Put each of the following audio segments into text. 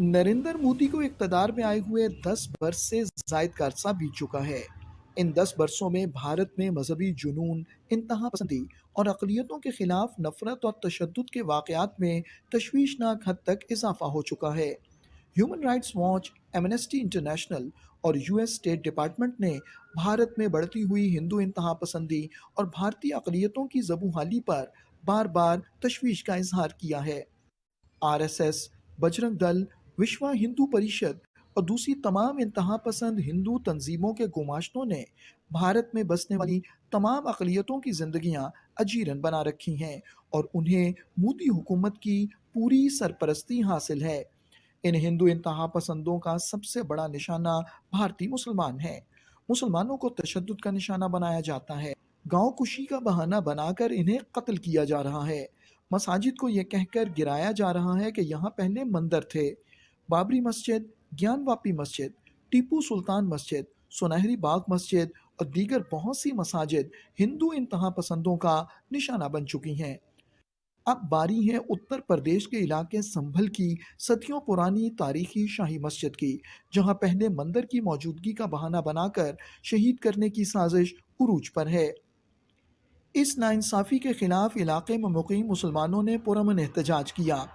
नरेंद्र मोदी को इक़्तिदार में आए हुए 10 बरस से ज़ायद का अरसा बीत चुका है। इन 10 बरसों में भारत में मजहबी जुनून, इंतहा पसंदी और अक़लियतों के खिलाफ नफरत और तशद्दुद के वाक़यात में तशवीशनाक हद तक इजाफा हो चुका है। Human rights watch, amnesty international और यूएस स्टेट डिपार्टमेंट ने भारत में बढ़ती हुई हिंदू इंतहा पसंदी और भारतीय अक़लियतों की ज़बूहाली पर बार बार तशवीश का इजहार किया है। आरएसएस, बजरंग दल, विश्व हिंदू परिषद और दूसरी तमाम इंतहा पसंद हिंदू तंजीमों के गुमाश्तों ने भारत में बसने वाली तमाम अक़लियतों की ज़िंदगियां अजीरन बना रखी हैं और उन्हें मोदी हुकूमत की पूरी सरपरस्ती हासिल है। इन हिंदू इंतहा पसंदों का सबसे बड़ा निशाना भारतीय मुसलमान हैं। मुसलमानों को तशद्दुद का निशाना बनाया जाता है। गांव कुशी का बहाना बनाकर इन्हें कत्ल किया जा रहा है। मसाजिद को यह कहकर गिराया जा रहा है कि यहाँ पहले मंदिर थे। बाबरी मस्जिद, ज्ञानवापी मस्जिद, टीपू सुल्तान मस्जिद, सुनहरी बाग मस्जिद और दीगर बहुत सी मसाजिद हिंदू इंतहा पसंदों का निशाना बन चुकी हैं। अब बारी है उत्तर प्रदेश के इलाके संभल की सदियों पुरानी तारीखी शाही मस्जिद की, जहां पहले मंदिर की मौजूदगी का बहाना बनाकर शहीद करने की साजिश उरूज पर है। इस नाइंसाफ़ी के खिलाफ इलाके में मुक़ीम मुसलमानों ने पुरअमन एहतजाज किया।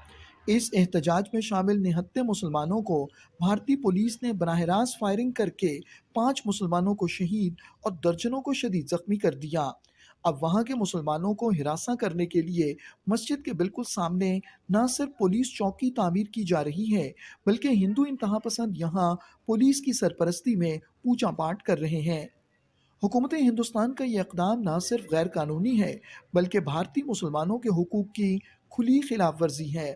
इस एहतजाज में शामिल निहत्ते मुसलमानों को भारतीय पुलिस ने बराह रास्त फायरिंग करके 5 मुसलमानों को शहीद और दर्जनों को शदीद जख्मी कर दिया। अब वहाँ के मुसलमानों को हिरासा करने के लिए मस्जिद के बिल्कुल सामने न सिर्फ पुलिस चौकी तामीर की जा रही है, बल्कि हिंदू इंतहा पसंद यहाँ पुलिस की सरपरस्ती में पूजा पाठ कर रहे हैं। हुकूमत हिंदुस्तान का ये इक़दाम न सिर्फ गैर कानूनी है, बल्कि भारतीय मुसलमानों के हुकूक की खुली खिलाफ वर्जी है।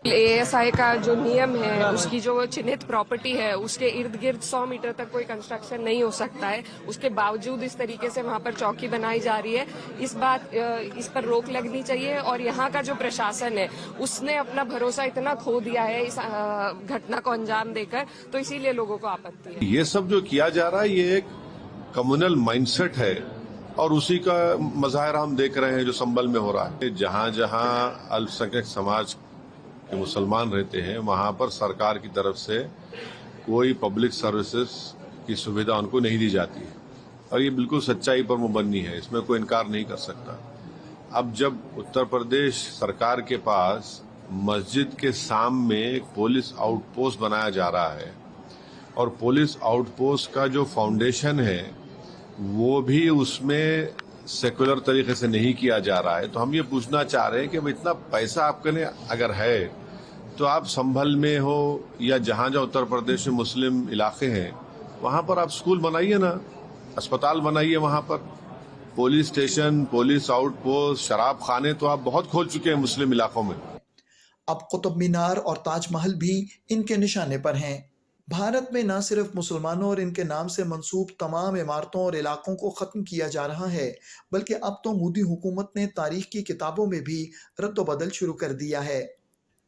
एएसआई का जो नियम है, उसकी जो चिन्हित प्रॉपर्टी है, उसके इर्द गिर्द 100 मीटर तक कोई कंस्ट्रक्शन नहीं हो सकता है। उसके बावजूद इस तरीके से वहां पर चौकी बनाई जा रही है। इस पर रोक लगनी चाहिए और यहाँ का जो प्रशासन है, उसने अपना भरोसा इतना खो दिया है इस घटना को अंजाम देकर, तो इसीलिए लोगों को आपत्ति है। ये सब जो किया जा रहा है, ये एक कम्युनल माइंडसेट है और उसी का मज़ाहिरा हम देख रहे हैं जो संभल में हो रहा है। जहां जहां अल्पसंख्यक समाज के मुसलमान रहते हैं, वहां पर सरकार की तरफ से कोई पब्लिक सर्विसेज की सुविधा उनको नहीं दी जाती है और ये बिल्कुल सच्चाई पर मुबन्नी है, इसमें कोई इनकार नहीं कर सकता। अब जब उत्तर प्रदेश सरकार के पास मस्जिद के सामने एक पुलिस आउटपोस्ट बनाया जा रहा है और पुलिस आउटपोस्ट का जो फाउंडेशन है वो भी उसमें सेकुलर तरीके से नहीं किया जा रहा है, तो हम ये पूछना चाह रहे हैं कि अब इतना पैसा आपके अगर है तो आप संभल में हो या जहां जहां उत्तर प्रदेश में मुस्लिम इलाके हैं, वहां पर आप स्कूल बनाइए ना, अस्पताल बनाइए, वहां पर पुलिस स्टेशन, पुलिस आउटपोस्ट, शराब खाने तो आप बहुत खोल चुके हैं मुस्लिम इलाकों में। अब कुतुब मीनार और ताजमहल भी इनके निशाने पर हैं। भारत में न सिर्फ मुसलमानों और इनके नाम से मंसूब तमाम इमारतों और इलाकों को ख़त्म किया जा रहा है, बल्कि अब तो मोदी हुकूमत ने तारीख की किताबों में भी रद्द-ओ-बदल शुरू कर दिया है।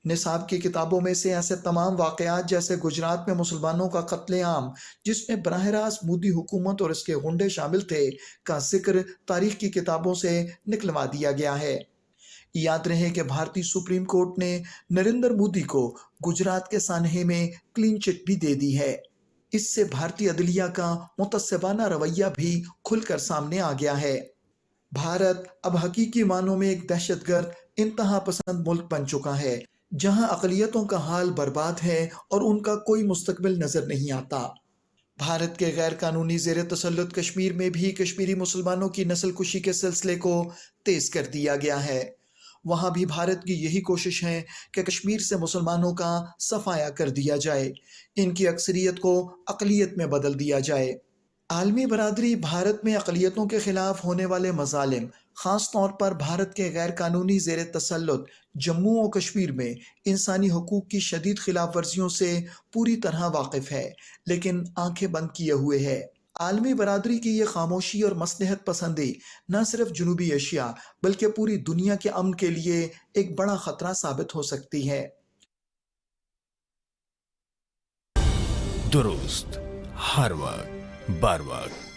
निसाब की किताबों में से ऐसे तमाम वाक़यात जैसे गुजरात में मुसलमानों का कत्लेआम, जिसमें बराह रास्त मोदी हुकूमत और इसके गुंडे शामिल थे, का जिक्र तारीख की किताबों से निकलवा दिया गया है। याद रहे कि भारतीय सुप्रीम कोर्ट ने नरेंद्र मोदी को गुजरात के सानहे में क्लीन चिट भी दे दी है। इससे भारतीय अदलिया का मुतस्सिबाना रवैया भी खुलकर सामने आ गया है। भारत अब हकीकी मानों में एक दहशतगर्द, इंतहा पसंद मुल्क बन चुका है, जहां अक़लियतों का हाल बर्बाद है और उनका कोई मुस्तकबिल नजर नहीं आता। भारत के गैर कानूनी ज़ेर तसल्लुत कश्मीर में भी कश्मीरी मुसलमानों की नस्ल कुशी के सिलसिले को तेज कर दिया गया है। वहाँ भी भारत की यही कोशिश है कि कश्मीर से मुसलमानों का सफाया कर दिया जाए, इनकी अक्सरियत को अक़लियत में बदल दिया जाए। आलमी बरादरी भारत में अक़लियतों के खिलाफ होने वाले मज़ालिम, ख़ास तौर पर भारत के गैर कानूनी ज़ेर तसल्लुत जम्मू और कश्मीर में इंसानी हुकूक की शदीद खिलाफ वर्जियों से पूरी तरह वाकिफ़ है, लेकिन आंखें बंद किए हुए है। आलमी बरादरी की ये खामोशी और मसलहत पसंदी न सिर्फ जनूबी एशिया बल्कि पूरी दुनिया के अमन के लिए एक बड़ा खतरा साबित हो सकती है। दुरुस्त हर वक्त बर वक्त